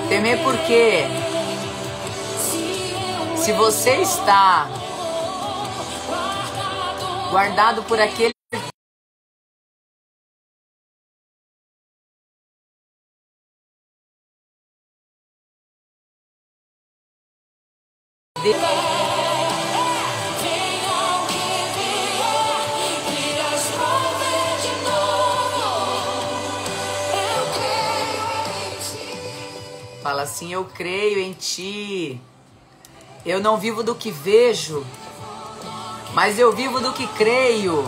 Temer por quê? Se você está guardado por aquele fala assim, eu creio em ti. Eu não vivo do que vejo, mas eu vivo do que creio.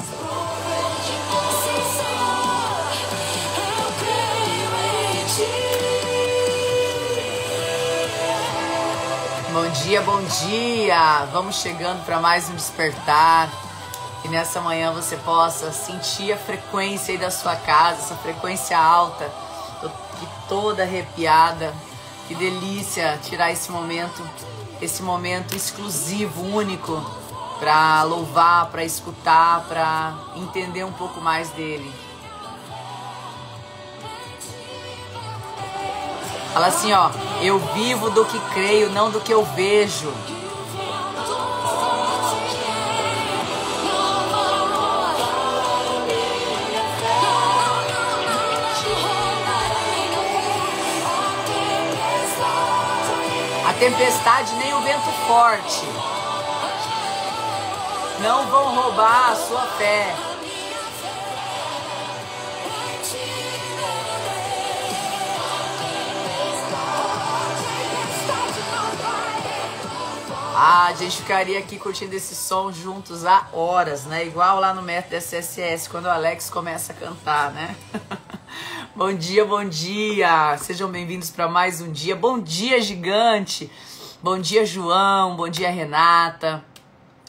Bom dia, bom dia! Vamos chegando para mais um despertar. Que nessa manhã você possa sentir a frequência aí da sua casa, essa frequência alta. Tô aqui toda arrepiada. Que delícia tirar esse momento exclusivo, único, para louvar, para escutar, para entender um pouco mais dele. Fala assim, ó, eu vivo do que creio, não do que eu vejo. A tempestade nem o vento forte não vão roubar a sua fé. A gente ficaria aqui curtindo esse som juntos há horas, né? Igual lá no método SSS, quando o Alex começa a cantar, né? Bom dia, bom dia! Sejam bem-vindos para mais um dia. Bom dia, gigante! Bom dia, João! Bom dia, Renata!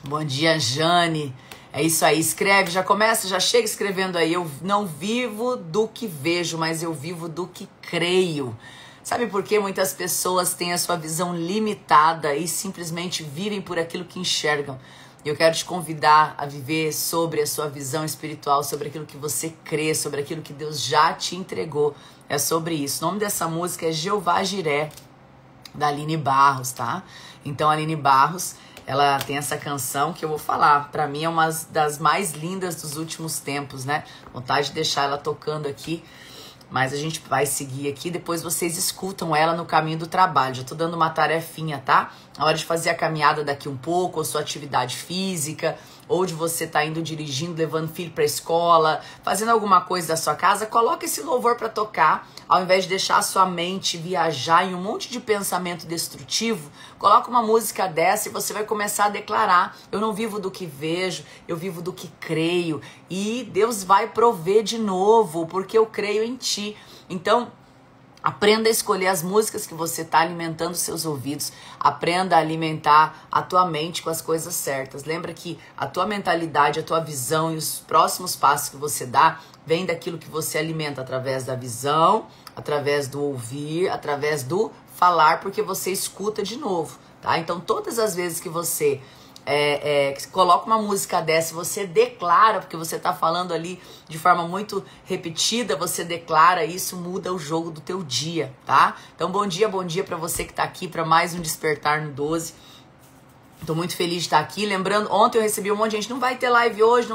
Bom dia, Jane! É isso aí, escreve, já começa, já chega escrevendo aí. Eu não vivo do que vejo, mas eu vivo do que creio. Sabe por que muitas pessoas têm a sua visão limitada e simplesmente vivem por aquilo que enxergam? Eu quero te convidar a viver sobre a sua visão espiritual, sobre aquilo que você crê, sobre aquilo que Deus já te entregou. É sobre isso. O nome dessa música é Jeová Jiré, da Aline Barros, tá? Então, a Aline Barros, ela tem essa canção que eu vou falar. Pra mim é uma das mais lindas dos últimos tempos, né? Vontade de deixar ela tocando aqui. Mas a gente vai seguir aqui, depois vocês escutam ela no caminho do trabalho. Já tô dando uma tarefinha, tá? Na hora de fazer a caminhada daqui um pouco, ou sua atividade física, ou de você tá indo dirigindo, levando filho pra escola, fazendo alguma coisa da sua casa, coloca esse louvor pra tocar, ao invés de deixar a sua mente viajar em um monte de pensamento destrutivo, coloca uma música dessa e você vai começar a declarar, eu não vivo do que vejo, eu vivo do que creio, e Deus vai prover de novo, porque eu creio em ti. Então, aprenda a escolher as músicas que você está alimentando seus ouvidos. Aprenda a alimentar a tua mente com as coisas certas. Lembra que a tua mentalidade, a tua visão e os próximos passos que você dá vem daquilo que você alimenta através da visão, através do ouvir, através do falar, porque você escuta de novo, tá? Então, todas as vezes que você coloca uma música dessa, você declara, porque você tá falando ali de forma muito repetida, você declara, isso muda o jogo do teu dia, tá? Então bom dia pra você que tá aqui para mais um Despertar no 12. Tô muito feliz de estar aqui, lembrando, ontem eu recebi um monte de gente, não vai ter live hoje,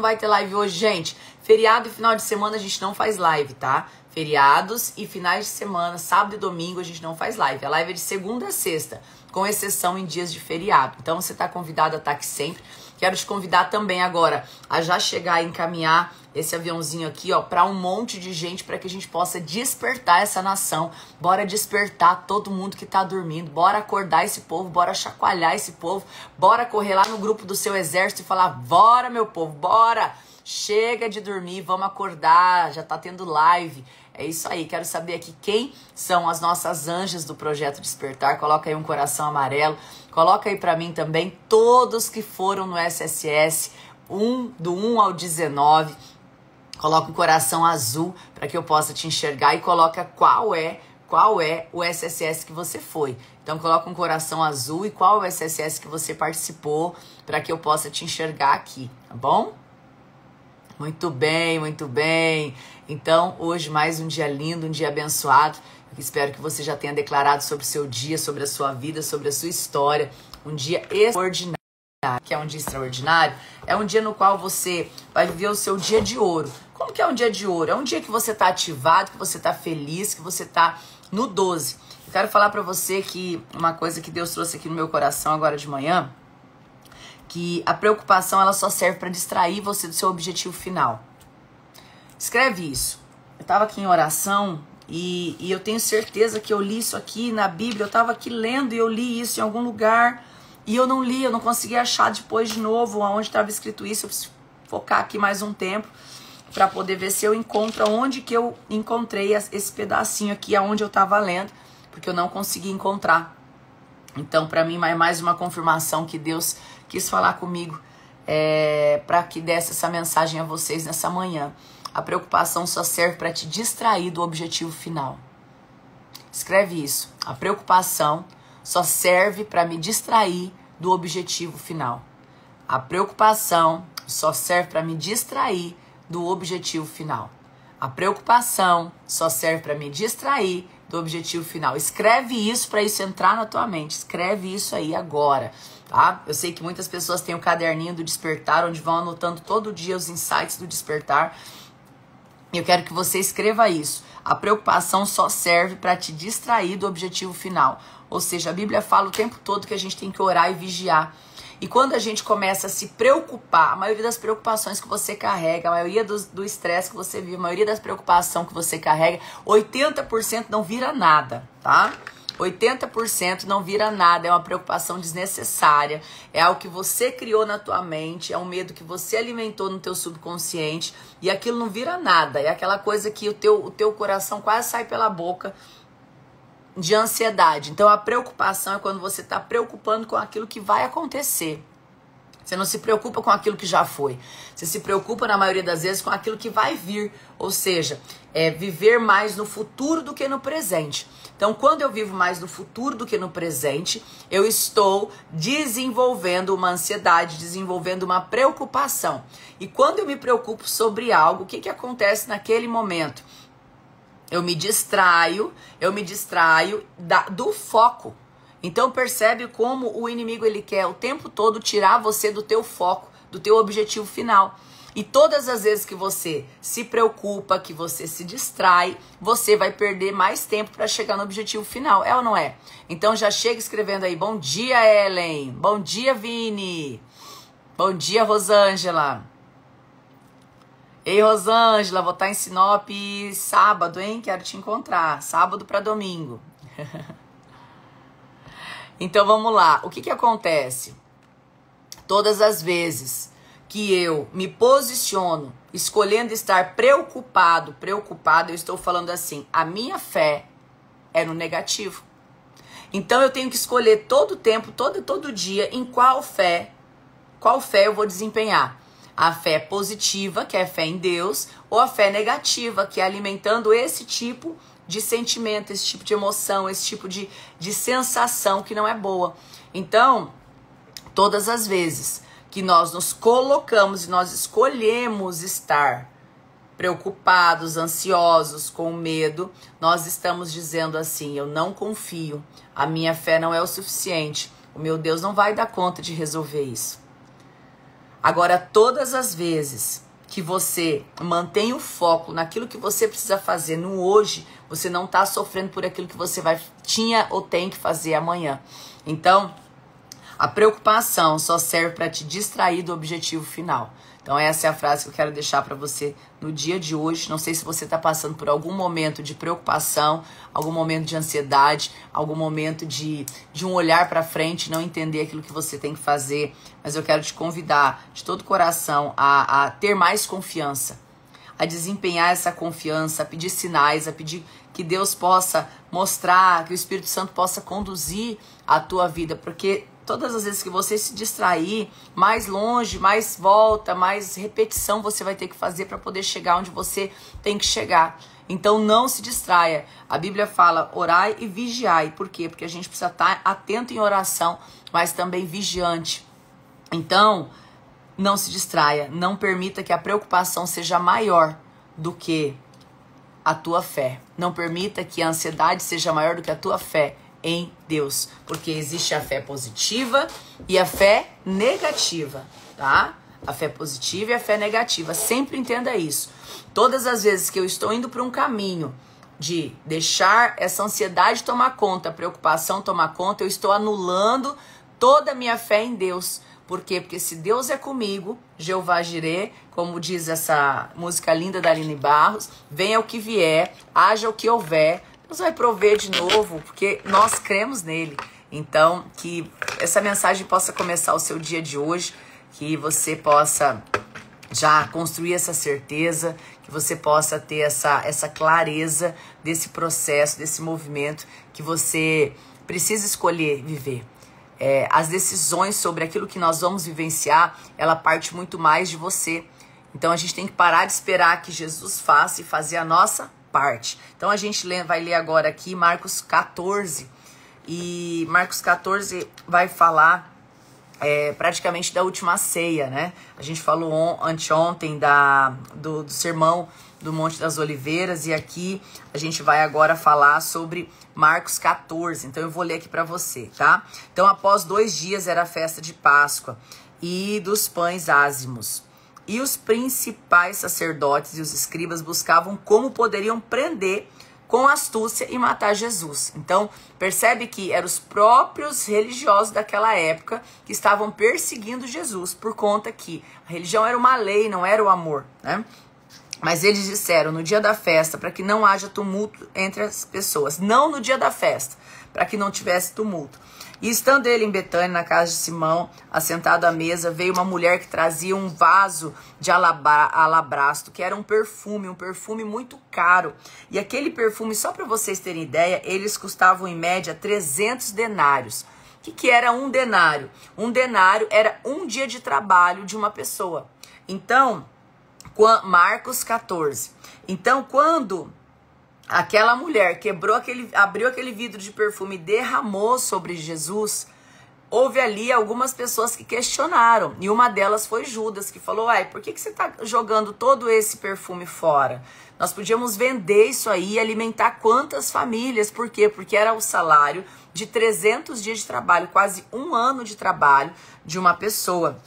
gente, feriado e final de semana a gente não faz live, tá? Feriados e finais de semana, sábado e domingo a gente não faz live, a live é de segunda a sexta, com exceção em dias de feriado. Então você está convidado a estar aqui sempre. Quero te convidar também agora a já chegar e encaminhar esse aviãozinho aqui, ó, para um monte de gente, para que a gente possa despertar essa nação. Bora despertar todo mundo que tá dormindo. Bora acordar esse povo, bora chacoalhar esse povo. Bora correr lá no grupo do seu exército e falar: bora, meu povo, bora! Chega de dormir, vamos acordar, já tá tendo live. É isso aí, quero saber aqui quem são as nossas anjas do Projeto Despertar. Coloca aí um coração amarelo. Coloca aí pra mim também todos que foram no SSS, do 1 ao 19. Coloca um coração azul para que eu possa te enxergar e coloca qual é o SSS que você foi. Então coloca um coração azul e qual é o SSS que você participou para que eu possa te enxergar aqui, tá bom? Muito bem, muito bem. Então, hoje mais um dia lindo, um dia abençoado. Eu espero que você já tenha declarado sobre o seu dia, sobre a sua vida, sobre a sua história. Um dia extraordinário. Que é um dia extraordinário, é um dia no qual você vai viver o seu dia de ouro. Como que é um dia de ouro? É um dia que você está ativado, que você está feliz, que você está no 12. Eu quero falar para você que uma coisa que Deus trouxe aqui no meu coração agora de manhã, que a preocupação ela só serve para distrair você do seu objetivo final. Escreve isso. Eu estava aqui em oração e eu tenho certeza que eu li isso aqui na Bíblia. Eu estava aqui lendo e eu li isso em algum lugar. E eu não li, eu não consegui achar depois de novo onde estava escrito isso. Eu preciso focar aqui mais um tempo para poder ver se eu encontro onde que eu encontrei esse pedacinho aqui, aonde eu estava lendo, porque eu não consegui encontrar. Então, para mim, é mais uma confirmação que Deus quis falar comigo para que desse essa mensagem a vocês nessa manhã. A preocupação só serve para te distrair do objetivo final. Escreve isso. A preocupação só serve para me distrair do objetivo final. A preocupação só serve para me distrair do objetivo final. A preocupação só serve para me distrair do objetivo final. Escreve isso para isso entrar na tua mente. Escreve isso aí agora, tá? Eu sei que muitas pessoas têm o caderninho do despertar, onde vão anotando todo dia os insights do despertar. Eu quero que você escreva isso. A preocupação só serve para te distrair do objetivo final. Ou seja, a Bíblia fala o tempo todo que a gente tem que orar e vigiar. E quando a gente começa a se preocupar, a maioria das preocupações que você carrega, a maioria do estresse que você vive, a maioria das preocupações que você carrega, 80% não vira nada, tá? 80% não vira nada, é uma preocupação desnecessária, é algo que você criou na tua mente, é um medo que você alimentou no teu subconsciente e aquilo não vira nada, é aquela coisa que o teu coração quase sai pela boca de ansiedade. Então a preocupação é quando você está preocupando com aquilo que vai acontecer. Você não se preocupa com aquilo que já foi. Você se preocupa, na maioria das vezes, com aquilo que vai vir. Ou seja, viver mais no futuro do que no presente. Então, quando eu vivo mais no futuro do que no presente, eu estou desenvolvendo uma ansiedade, desenvolvendo uma preocupação. E quando eu me preocupo sobre algo, o que acontece naquele momento? Eu me distraio do foco. Então percebe como o inimigo ele quer o tempo todo tirar você do teu foco, do teu objetivo final. E todas as vezes que você se preocupa, que você se distrai, você vai perder mais tempo para chegar no objetivo final, é ou não é? Então já chega escrevendo aí, bom dia Ellen, bom dia Vini, bom dia Rosângela. Ei Rosângela, vou estar em Sinop sábado, hein? Quero te encontrar, sábado para domingo. Então vamos lá, o que acontece? Todas as vezes que eu me posiciono escolhendo estar preocupado, eu estou falando assim, a minha fé é no negativo. Então eu tenho que escolher todo o tempo, todo dia, em qual fé eu vou desempenhar. A fé positiva, que é a fé em Deus, ou a fé negativa, que é alimentando esse tipo de sentimento, esse tipo de emoção, esse tipo de sensação que não é boa. Então, todas as vezes que nós nos colocamos e nós escolhemos estar preocupados, ansiosos, com medo, nós estamos dizendo assim, eu não confio, a minha fé não é o suficiente, o meu Deus não vai dar conta de resolver isso. Agora, todas as vezes que você mantém o foco naquilo que você precisa fazer no hoje, você não está sofrendo por aquilo que você tinha ou tem que fazer amanhã. Então, a preocupação só serve para te distrair do objetivo final. Então essa é a frase que eu quero deixar para você no dia de hoje. Não sei se você está passando por algum momento de preocupação, algum momento de ansiedade, algum momento de um olhar para frente, não entender aquilo que você tem que fazer. Mas eu quero te convidar de todo o coração a ter mais confiança, a desempenhar essa confiança, a pedir sinais, a pedir que Deus possa mostrar, que o Espírito Santo possa conduzir a tua vida, porque todas as vezes que você se distrair, mais longe, mais volta, mais repetição você vai ter que fazer para poder chegar onde você tem que chegar. Então não se distraia. A Bíblia fala orai e vigiai. Por quê? Porque a gente precisa estar atento em oração, mas também vigiante. Então, não se distraia, não permita que a preocupação seja maior do que a tua fé. Não permita que a ansiedade seja maior do que a tua fé em Deus, porque existe a fé positiva e a fé negativa, tá? A fé positiva e a fé negativa, sempre entenda isso. Todas as vezes que eu estou indo para um caminho de deixar essa ansiedade tomar conta, a preocupação tomar conta, eu estou anulando toda a minha fé em Deus. Por quê? Porque se Deus é comigo, Jeová Jirê, como diz essa música linda da Aline Barros, venha o que vier, haja o que houver, Deus vai prover de novo, porque nós cremos nele. Então, que essa mensagem possa começar o seu dia de hoje, que você possa já construir essa certeza, que você possa ter essa clareza desse processo, desse movimento que você precisa escolher viver. As decisões sobre aquilo que nós vamos vivenciar, ela parte muito mais de você. Então a gente tem que parar de esperar que Jesus faça e fazer a nossa parte. Então a gente vai ler agora aqui Marcos 14. E Marcos 14 vai falar praticamente da última ceia, né? A gente falou anteontem do sermão do Monte das Oliveiras, e aqui a gente vai agora falar sobre Marcos 14, então eu vou ler aqui para você, tá? Então, após 2 dias era a festa de Páscoa e dos pães ázimos. E os principais sacerdotes e os escribas buscavam como poderiam prender com astúcia e matar Jesus. Então, percebe que eram os próprios religiosos daquela época que estavam perseguindo Jesus, por conta que a religião era uma lei, não era o amor, né? Mas eles disseram no dia da festa, para que não haja tumulto entre as pessoas. Não no dia da festa, para que não tivesse tumulto. E estando ele em Betânia, na casa de Simão, assentado à mesa, veio uma mulher que trazia um vaso de alabastro, que era um perfume muito caro. E aquele perfume, só para vocês terem ideia, eles custavam em média 300 denários. O que era um denário? Um denário era um dia de trabalho de uma pessoa. Então, Marcos 14. Então, quando aquela mulher abriu aquele vidro de perfume e derramou sobre Jesus, houve ali algumas pessoas que questionaram. E uma delas foi Judas, que falou: "Uai, por que você está jogando todo esse perfume fora? Nós podíamos vender isso aí e alimentar quantas famílias?" Por quê? Porque era o salário de 300 dias de trabalho, quase 1 ano de trabalho de uma pessoa.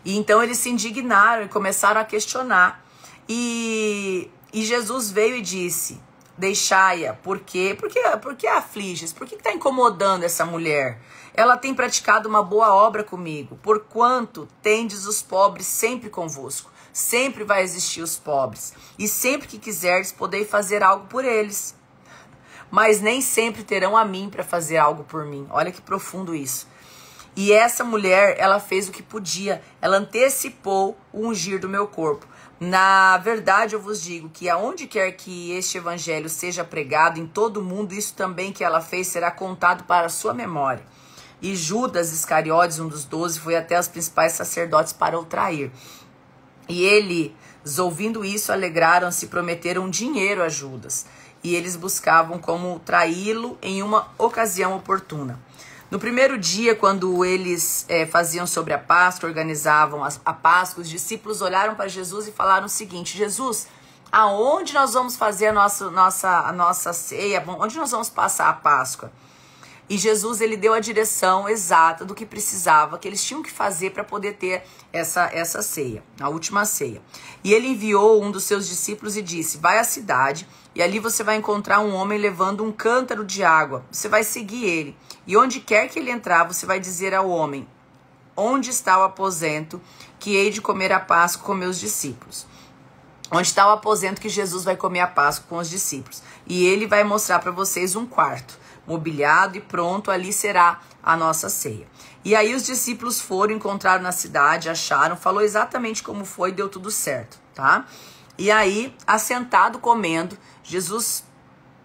E então eles se indignaram e começaram a questionar. E Jesus veio e disse: "Deixai-a, por quê? Por que afliges? Por que está incomodando essa mulher? Ela tem praticado uma boa obra comigo, porquanto tendes os pobres sempre convosco. Sempre vai existir os pobres, e sempre que quiserdes podei fazer algo por eles. Mas nem sempre terão a mim para fazer algo por mim." Olha que profundo isso. E essa mulher, ela fez o que podia, ela antecipou o ungir do meu corpo. Na verdade, eu vos digo que aonde quer que este evangelho seja pregado em todo o mundo, isso também que ela fez será contado para a sua memória. E Judas Iscariotes, um dos 12, foi até os principais sacerdotes para o trair. E eles, ouvindo isso, alegraram-se e prometeram dinheiro a Judas. E eles buscavam como traí-lo em uma ocasião oportuna. No primeiro dia, quando eles faziam sobre a Páscoa, organizavam a Páscoa, os discípulos olharam para Jesus e falaram o seguinte: "Jesus, aonde nós vamos fazer a nossa ceia? Onde nós vamos passar a Páscoa?" E Jesus, ele deu a direção exata do que precisava, que eles tinham que fazer para poder ter essa ceia, a última ceia. E ele enviou um dos seus discípulos e disse: "Vai à cidade e ali você vai encontrar um homem levando um cântaro de água. Você vai seguir ele. E onde quer que ele entrar, você vai dizer ao homem: onde está o aposento que hei de comer a Páscoa com meus discípulos?" Onde está o aposento que Jesus vai comer a Páscoa com os discípulos? E ele vai mostrar para vocês um quarto, mobiliado e pronto, ali será a nossa ceia. E aí os discípulos foram, encontraram na cidade, acharam, falou exatamente como foi, deu tudo certo, tá? E aí, assentado comendo, Jesus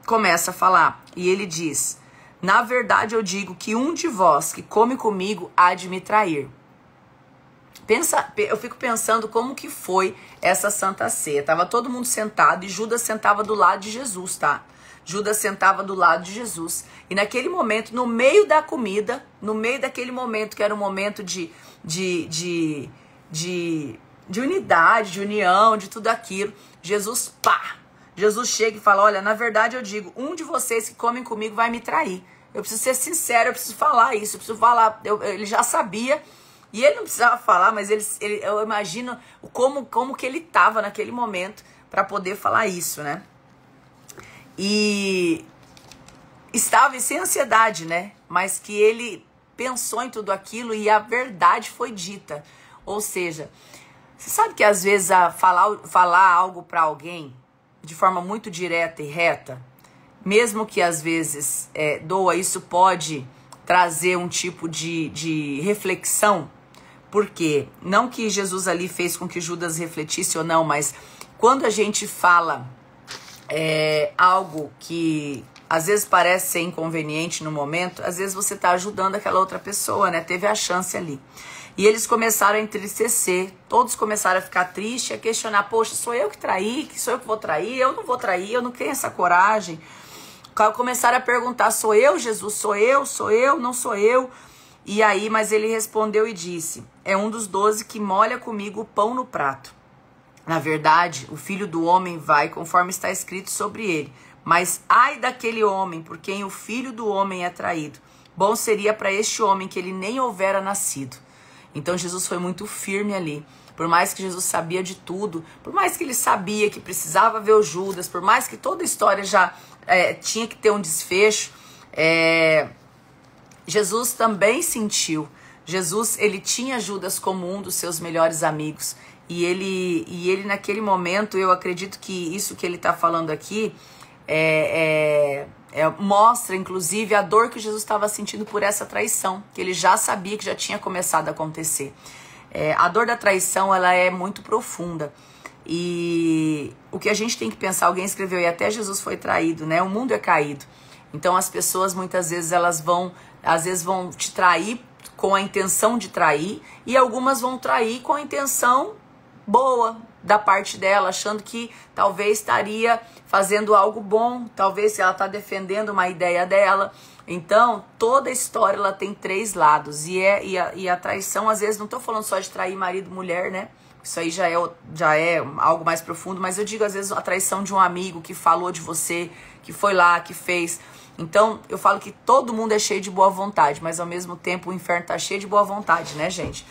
começa a falar, e ele diz: "Na verdade eu digo que um de vós que come comigo há de me trair." Eu fico pensando como que foi essa Santa Ceia. Tava todo mundo sentado e Judas sentava do lado de Jesus, tá? Judas sentava do lado de Jesus. E naquele momento, no meio da comida, no meio daquele momento que era um momento de de unidade, de união, de tudo aquilo. Jesus, pá! Jesus chega e fala, olha, na verdade eu digo, um de vocês que comem comigo vai me trair. Eu preciso ser sincero, eu preciso falar isso, eu preciso falar. Ele já sabia, e ele não precisava falar, mas eu imagino como que ele estava naquele momento para poder falar isso, né? E estava sem ansiedade, né? Mas que ele pensou em tudo aquilo e a verdade foi dita. Ou seja, você sabe que às vezes falar algo para alguém de forma muito direta e reta, mesmo que às vezes doa, isso pode trazer um tipo de reflexão, porque não que Jesus ali fez com que Judas refletisse ou não, mas quando a gente fala algo que às vezes parece ser inconveniente no momento, às vezes você está ajudando aquela outra pessoa, né? Teve a chance ali. E eles começaram a entristecer, todos começaram a ficar tristes, a questionar, poxa, sou eu que traí, sou eu que vou trair, eu não vou trair, eu não tenho essa coragem. Começaram a perguntar, sou eu, Jesus, sou eu, não sou eu? E aí, mas ele respondeu e disse, é um dos 12 que molha comigo o pão no prato. Na verdade, o Filho do Homem vai conforme está escrito sobre ele. Mas ai daquele homem por quem o Filho do Homem é traído. Bom seria para este homem que ele nem houvera nascido. Então Jesus foi muito firme ali. Por mais que Jesus sabia de tudo, por mais que ele sabia que precisava ver o Judas, por mais que toda a história já tinha que ter um desfecho, Jesus também sentiu. Jesus, ele tinha Judas como um dos seus melhores amigos. E ele naquele momento, eu acredito que isso que ele está falando aqui mostra, inclusive, a dor que Jesus estava sentindo por essa traição, que ele já sabia que já tinha começado a acontecer. A dor da traição, ela é muito profunda. E o que a gente tem que pensar, alguém escreveu, e até Jesus foi traído, né? O mundo é caído. Então as pessoas, muitas vezes, às vezes vão te trair com a intenção de trair, e algumas vão trair com a intenção boa da parte dela, achando que talvez estaria fazendo algo bom, talvez ela está defendendo uma ideia dela. Então, toda a história ela tem 3 lados, e a traição, às vezes, não estou falando só de trair marido e mulher, né? Isso aí já é algo mais profundo, mas eu digo, às vezes, a traição de um amigo que falou de você, que foi lá, que fez. Então, eu falo que todo mundo é cheio de boa vontade, mas ao mesmo tempo o inferno está cheio de boa vontade, né, gente?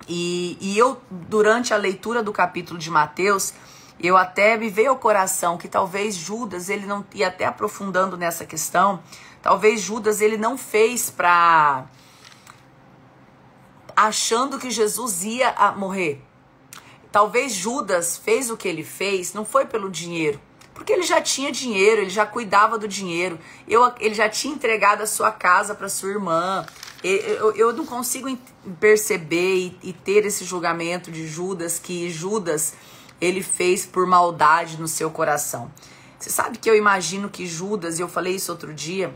E eu, durante a leitura do capítulo de Mateus, eu até me veio ao coração que talvez Judas, ele não, e até aprofundando nessa questão, talvez Judas, ele não fez achando que Jesus ia morrer. Talvez Judas fez o que ele fez, não foi pelo dinheiro, porque ele já tinha dinheiro, ele já cuidava do dinheiro, ele já tinha entregado a sua casa para sua irmã. Eu não consigo perceber e ter esse julgamento de Judas, que Judas, ele fez por maldade no seu coração. Você sabe que eu imagino que Judas, e eu falei isso outro dia,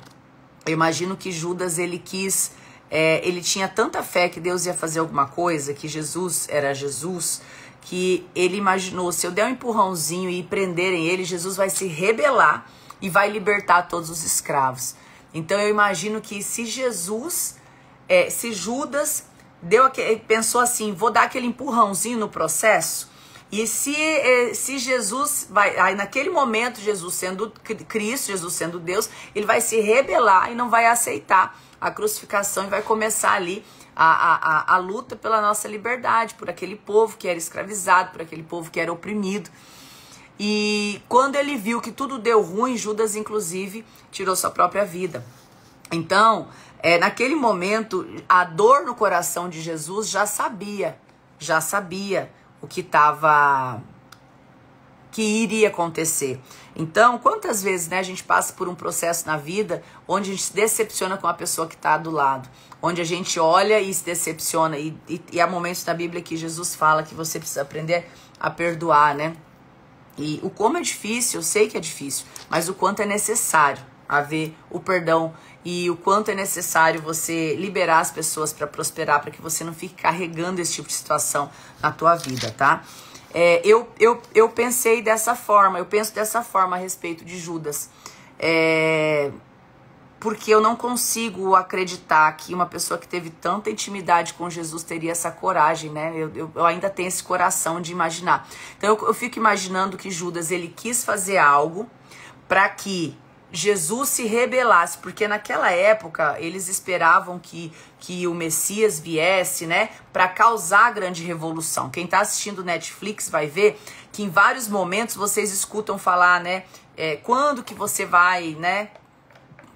eu imagino que Judas, ele quis, ele tinha tanta fé que Deus ia fazer alguma coisa, que Jesus era Jesus, que ele imaginou, se eu der um empurrãozinho e prenderem ele, Jesus vai se rebelar e vai libertar todos os escravos. Então eu imagino que se Judas pensou assim, vou dar aquele empurrãozinho no processo, e se Jesus vai, aí naquele momento, Jesus sendo Cristo, Jesus sendo Deus, ele vai se rebelar e não vai aceitar a crucificação e vai começar ali a luta pela nossa liberdade, por aquele povo que era escravizado, por aquele povo que era oprimido. E quando ele viu que tudo deu ruim, Judas, inclusive, tirou sua própria vida. Então, naquele momento, a dor no coração de Jesus já sabia o que iria acontecer. Então, quantas vezes, né, a gente passa por um processo na vida onde a gente se decepciona com a pessoa que está do lado, onde a gente olha e se decepciona, e há momentos na Bíblia que Jesus fala que você precisa aprender a perdoar, né? E o como é difícil, eu sei que é difícil, mas o quanto é necessário haver o perdão e o quanto é necessário você liberar as pessoas para prosperar, para que você não fique carregando esse tipo de situação na tua vida, tá? Eu pensei dessa forma, eu penso dessa forma a respeito de Judas. porque eu não consigo acreditar que uma pessoa que teve tanta intimidade com Jesus teria essa coragem, né? Eu ainda tenho esse coração de imaginar. Então eu fico imaginando que Judas, ele quis fazer algo para que Jesus se rebelasse, porque naquela época eles esperavam que o Messias viesse, né, para causar a grande revolução. Quem tá assistindo Netflix vai ver que em vários momentos vocês escutam falar, né, quando que você vai, né,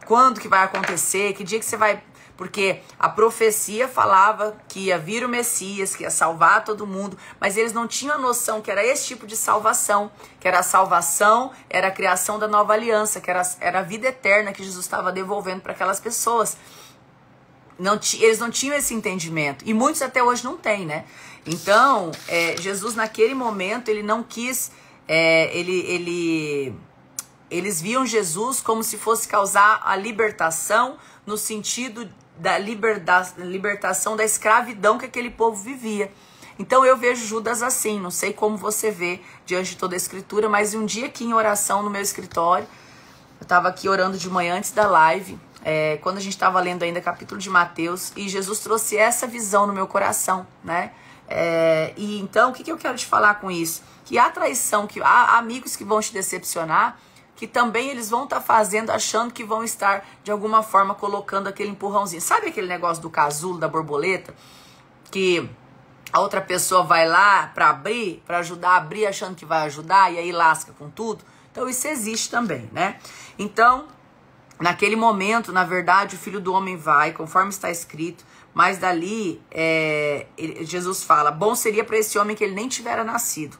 quando que vai acontecer, que dia que você vai... Porque a profecia falava que ia vir o Messias, que ia salvar todo mundo, mas eles não tinham a noção que era esse tipo de salvação, que era a salvação, era a criação da nova aliança, que era a vida eterna que Jesus estava devolvendo para aquelas pessoas. Eles não tinham esse entendimento, e muitos até hoje não têm, né? Então, Jesus naquele momento, ele não quis... Eles viam Jesus como se fosse causar a libertação no sentido da libertação da escravidão que aquele povo vivia. Então eu vejo Judas assim, não sei como você vê diante de toda a escritura, mas um dia aqui em oração no meu escritório, eu estava aqui orando de manhã antes da live, quando a gente estava lendo ainda capítulo de Mateus, e Jesus trouxe essa visão no meu coração, né? E então, o que eu quero te falar com isso? Que há traição, que há amigos que vão te decepcionar, que também eles vão estar fazendo, achando que vão estar, de alguma forma, colocando aquele empurrãozinho. Sabe aquele negócio do casulo, da borboleta? Que a outra pessoa vai lá para abrir, para ajudar a abrir, achando que vai ajudar, e aí lasca com tudo. Então isso existe também, né? Então, naquele momento, na verdade, o Filho do Homem vai, conforme está escrito, mas dali, Jesus fala, bom seria para esse homem que ele nem tivera nascido.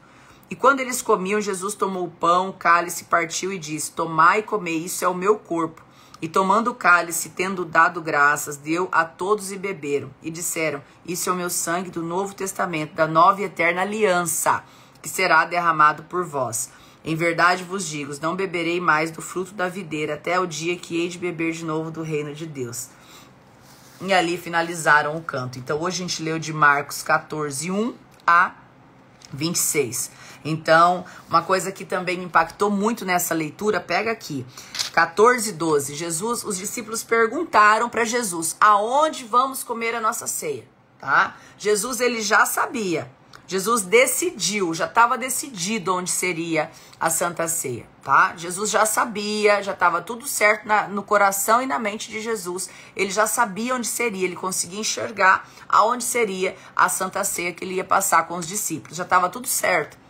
E quando eles comiam, Jesus tomou o pão, o cálice, partiu e disse, tomai e comei, isso é o meu corpo. E tomando o cálice, tendo dado graças, deu a todos e beberam. E disseram, isso é o meu sangue do Novo Testamento, da nova e eterna aliança, que será derramado por vós. Em verdade vos digo, não beberei mais do fruto da videira, até o dia que hei de beber de novo do reino de Deus. E ali finalizaram o canto. Então hoje a gente leu de Marcos 14, 1 a 26. Então, uma coisa que também me impactou muito nessa leitura, pega aqui, 14, 12, os discípulos perguntaram para Jesus, aonde vamos comer a nossa ceia, tá? Jesus, ele já sabia, Jesus decidiu, já estava decidido onde seria a Santa Ceia, tá? Jesus já sabia, já estava tudo certo no coração e na mente de Jesus, ele já sabia onde seria, ele conseguia enxergar aonde seria a Santa Ceia que ele ia passar com os discípulos, já estava tudo certo.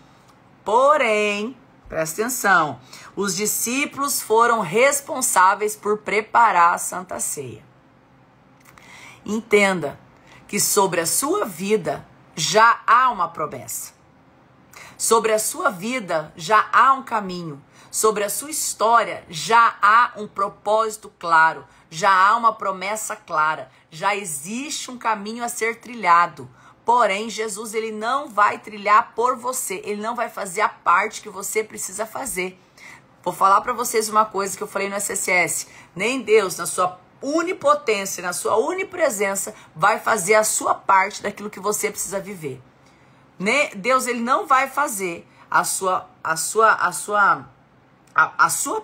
Porém, presta atenção, os discípulos foram responsáveis por preparar a Santa Ceia. Entenda que sobre a sua vida já há uma promessa. Sobre a sua vida já há um caminho. Sobre a sua história já há um propósito claro. Já há uma promessa clara. Já existe um caminho a ser trilhado. Porém, Jesus, ele não vai trilhar por você. Ele não vai fazer a parte que você precisa fazer. Vou falar para vocês uma coisa que eu falei no SSS. Nem Deus, na sua onipotência, na sua onipresença, vai fazer a sua parte daquilo que você precisa viver. Deus, ele não vai fazer a sua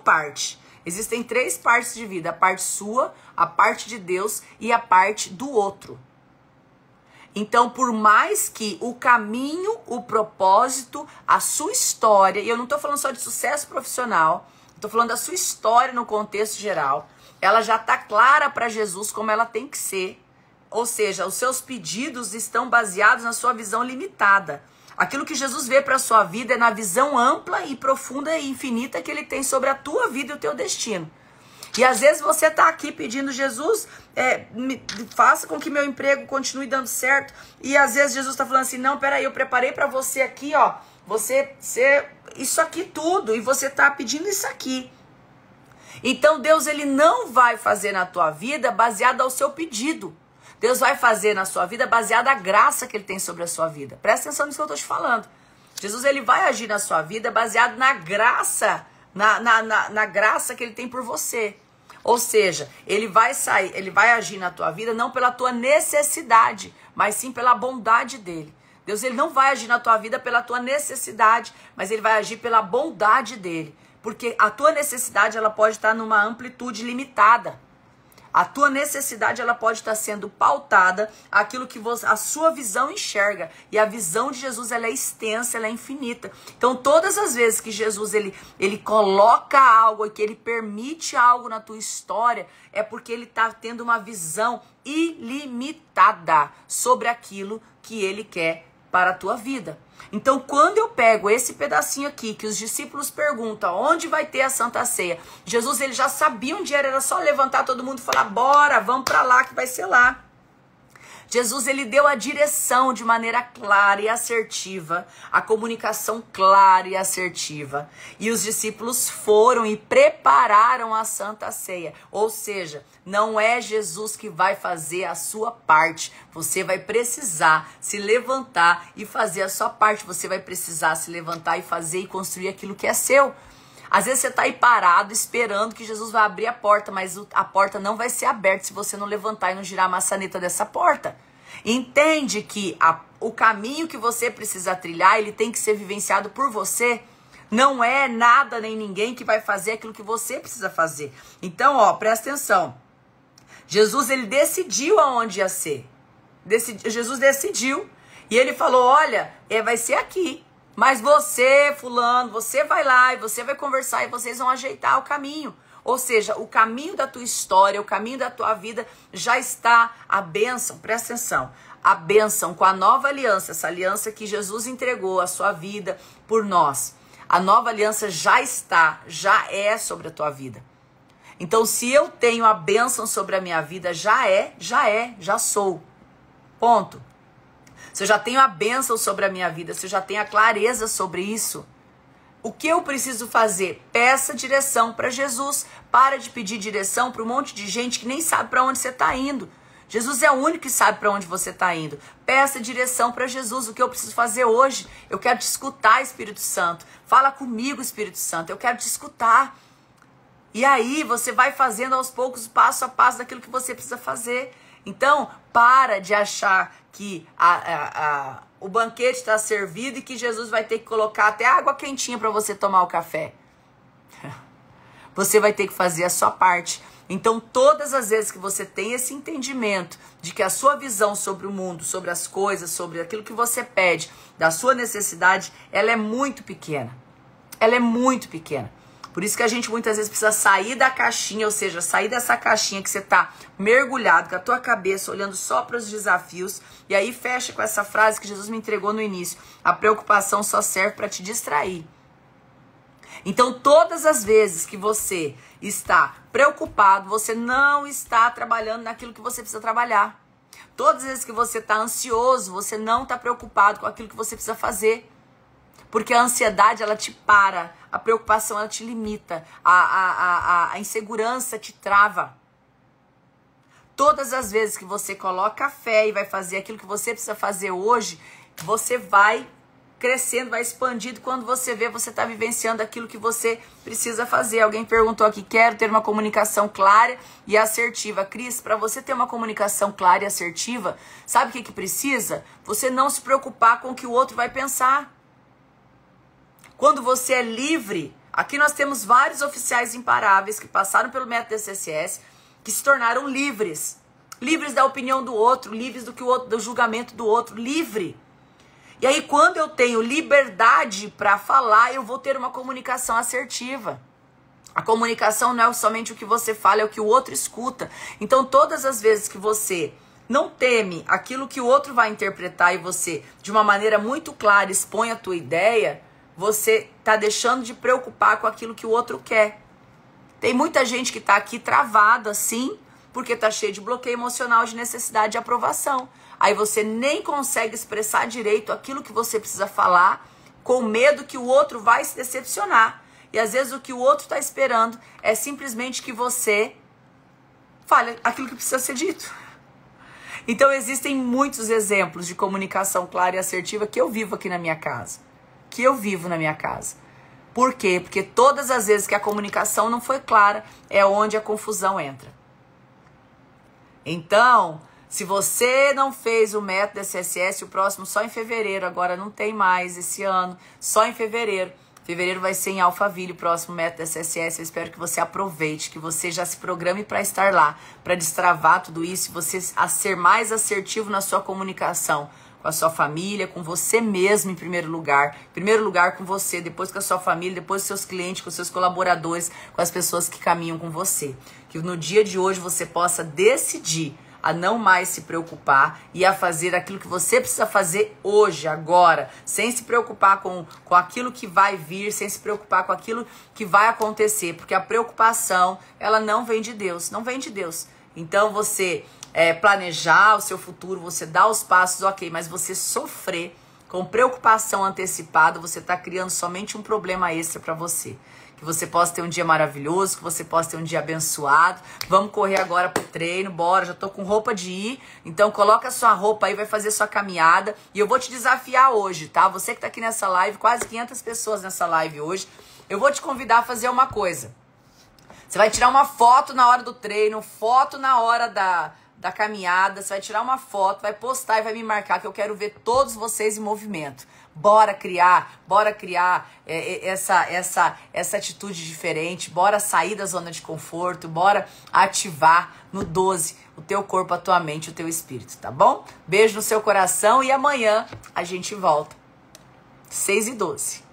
parte. Existem 3 partes de vida. A parte sua, a parte de Deus e a parte do outro. Então, por mais que o caminho, o propósito, a sua história, e eu não estou falando só de sucesso profissional, estou falando da sua história no contexto geral, ela já está clara para Jesus como ela tem que ser. Ou seja, os seus pedidos estão baseados na sua visão limitada. Aquilo que Jesus vê para a sua vida é na visão ampla e profunda e infinita que ele tem sobre a tua vida e o teu destino. E às vezes você está aqui pedindo, Jesus, faça com que meu emprego continue dando certo. E às vezes Jesus está falando assim, não, peraí, eu preparei para você aqui, ó, você ser isso aqui tudo, e você está pedindo isso aqui. Então Deus, ele não vai fazer na tua vida baseado ao seu pedido. Deus vai fazer na sua vida baseado na graça que ele tem sobre a sua vida. Presta atenção nisso que eu estou te falando. Jesus, ele vai agir na sua vida baseado na graça, na graça que ele tem por você. Ou seja, ele vai agir na tua vida não pela tua necessidade, mas sim pela bondade dele. Deus, ele não vai agir na tua vida pela tua necessidade, mas ele vai agir pela bondade dele. Porque a tua necessidade, ela pode estar numa amplitude limitada. A tua necessidade, ela pode estar sendo pautada aquilo que a sua visão enxerga. E a visão de Jesus, ela é extensa, ela é infinita. Então, todas as vezes que Jesus, ele coloca algo e que ele permite algo na tua história, é porque ele está tendo uma visão ilimitada sobre aquilo que ele quer para a tua vida. Então, quando eu pego esse pedacinho aqui, que os discípulos perguntam onde vai ter a Santa Ceia, Jesus, ele já sabia onde era só levantar todo mundo e falar, bora, vamos para lá que vai ser lá. Jesus, ele deu a direção de maneira clara e assertiva, a comunicação clara e assertiva. E os discípulos foram e prepararam a Santa Ceia. Ou seja, não é Jesus que vai fazer a sua parte. Você vai precisar se levantar e fazer a sua parte. Você vai precisar se levantar e fazer e construir aquilo que é seu. Às vezes você está aí parado esperando que Jesus vai abrir a porta, mas a porta não vai ser aberta se você não levantar e não girar a maçaneta dessa porta. Entende que o caminho que você precisa trilhar, ele tem que ser vivenciado por você. Não é nada nem ninguém que vai fazer aquilo que você precisa fazer. Então, presta atenção. Jesus, ele decidiu aonde ia ser. Jesus decidiu. E ele falou, olha, vai ser aqui. Mas você, fulano, você vai lá e você vai conversar e vocês vão ajeitar o caminho. Ou seja, o caminho da tua história, o caminho da tua vida já está a bênção. Presta atenção. A bênção com a nova aliança, essa aliança que Jesus entregou a sua vida por nós. A nova aliança já é sobre a tua vida. Então, se eu tenho a bênção sobre a minha vida, já sou. Ponto. Se eu já tenho a bênção sobre a minha vida, se eu já tenho a clareza sobre isso, o que eu preciso fazer? Peça direção para Jesus. Para de pedir direção para um monte de gente que nem sabe para onde você está indo. Jesus é o único que sabe para onde você está indo. Peça direção para Jesus. O que eu preciso fazer hoje? Eu quero te escutar, Espírito Santo. Fala comigo, Espírito Santo. Eu quero te escutar. E aí você vai fazendo aos poucos, passo a passo, daquilo que você precisa fazer. Então, para de achar que o banquete está servido e que Jesus vai ter que colocar até água quentinha para você tomar o café. Você vai ter que fazer a sua parte. Então, todas as vezes que você tem esse entendimento de que a sua visão sobre o mundo, sobre as coisas, sobre aquilo que você pede, da sua necessidade, ela é muito pequena. Ela é muito pequena. Por isso que a gente muitas vezes precisa sair da caixinha, ou seja, sair dessa caixinha que você está mergulhado com a tua cabeça, olhando só para os desafios. E aí fecha com essa frase que Jesus me entregou no início. A preocupação só serve para te distrair. Então, todas as vezes que você está preocupado, você não está trabalhando naquilo que você precisa trabalhar. Todas as vezes que você está ansioso, você não está preocupado com aquilo que você precisa fazer. Porque a ansiedade, ela te para, a preocupação, ela te limita, a insegurança te trava. Todas as vezes que você coloca a fé e vai fazer aquilo que você precisa fazer hoje, você vai crescendo, vai expandindo. Quando você vê, você está vivenciando aquilo que você precisa fazer. Alguém perguntou aqui, quero ter uma comunicação clara e assertiva. Cris, para você ter uma comunicação clara e assertiva, sabe o que precisa? Você não se preocupar com o que o outro vai pensar. Quando você é livre, aqui nós temos vários oficiais imparáveis que passaram pelo método DCSS, que se tornaram livres. Livres da opinião do outro, livres do julgamento do outro, livre. E aí, quando eu tenho liberdade para falar, eu vou ter uma comunicação assertiva. A comunicação não é somente o que você fala, é o que o outro escuta. Então, todas as vezes que você não teme aquilo que o outro vai interpretar e você, de uma maneira muito clara, expõe a tua ideia, você está deixando de preocupar com aquilo que o outro quer. Tem muita gente que está aqui travada, assim, porque está cheio de bloqueio emocional, de necessidade de aprovação. Aí você nem consegue expressar direito aquilo que você precisa falar, com medo que o outro vai se decepcionar. E às vezes o que o outro está esperando é simplesmente que você fale aquilo que precisa ser dito. Então existem muitos exemplos de comunicação clara e assertiva que eu vivo aqui na minha casa. Por quê? Porque todas as vezes que a comunicação não foi clara, é onde a confusão entra. Então, se você não fez o método DCSS, o próximo só em fevereiro, agora não tem mais esse ano, só em fevereiro. Fevereiro vai ser em Alphaville, o próximo método SSS. Eu espero que você aproveite, que você já se programe para estar lá, para destravar tudo isso e você a ser mais assertivo na sua comunicação com a sua família, com você mesmo em primeiro lugar. Em primeiro lugar com você, depois com a sua família, depois com seus clientes, com seus colaboradores, com as pessoas que caminham com você. Que no dia de hoje você possa decidir a não mais se preocupar e a fazer aquilo que você precisa fazer hoje, agora, sem se preocupar com aquilo que vai vir, sem se preocupar com aquilo que vai acontecer, porque a preocupação, ela não vem de Deus, não vem de Deus. Então você planejar o seu futuro, você dar os passos, ok, mas você sofrer com preocupação antecipada, você está criando somente um problema extra para você. Que você possa ter um dia maravilhoso, que você possa ter um dia abençoado. Vamos correr agora pro treino, bora, já tô com roupa de ir. Então coloca a sua roupa aí, vai fazer sua caminhada. E eu vou te desafiar hoje, tá? Você que tá aqui nessa live, quase 500 pessoas nessa live hoje. Eu vou te convidar a fazer uma coisa. Você vai tirar uma foto na hora do treino, foto na hora da caminhada. Você vai tirar uma foto, vai postar e vai me marcar, que eu quero ver todos vocês em movimento. Bora criar essa atitude diferente, bora sair da zona de conforto, bora ativar no 12 o teu corpo, a tua mente, o teu espírito, tá bom? Beijo no seu coração e amanhã a gente volta. 6h12.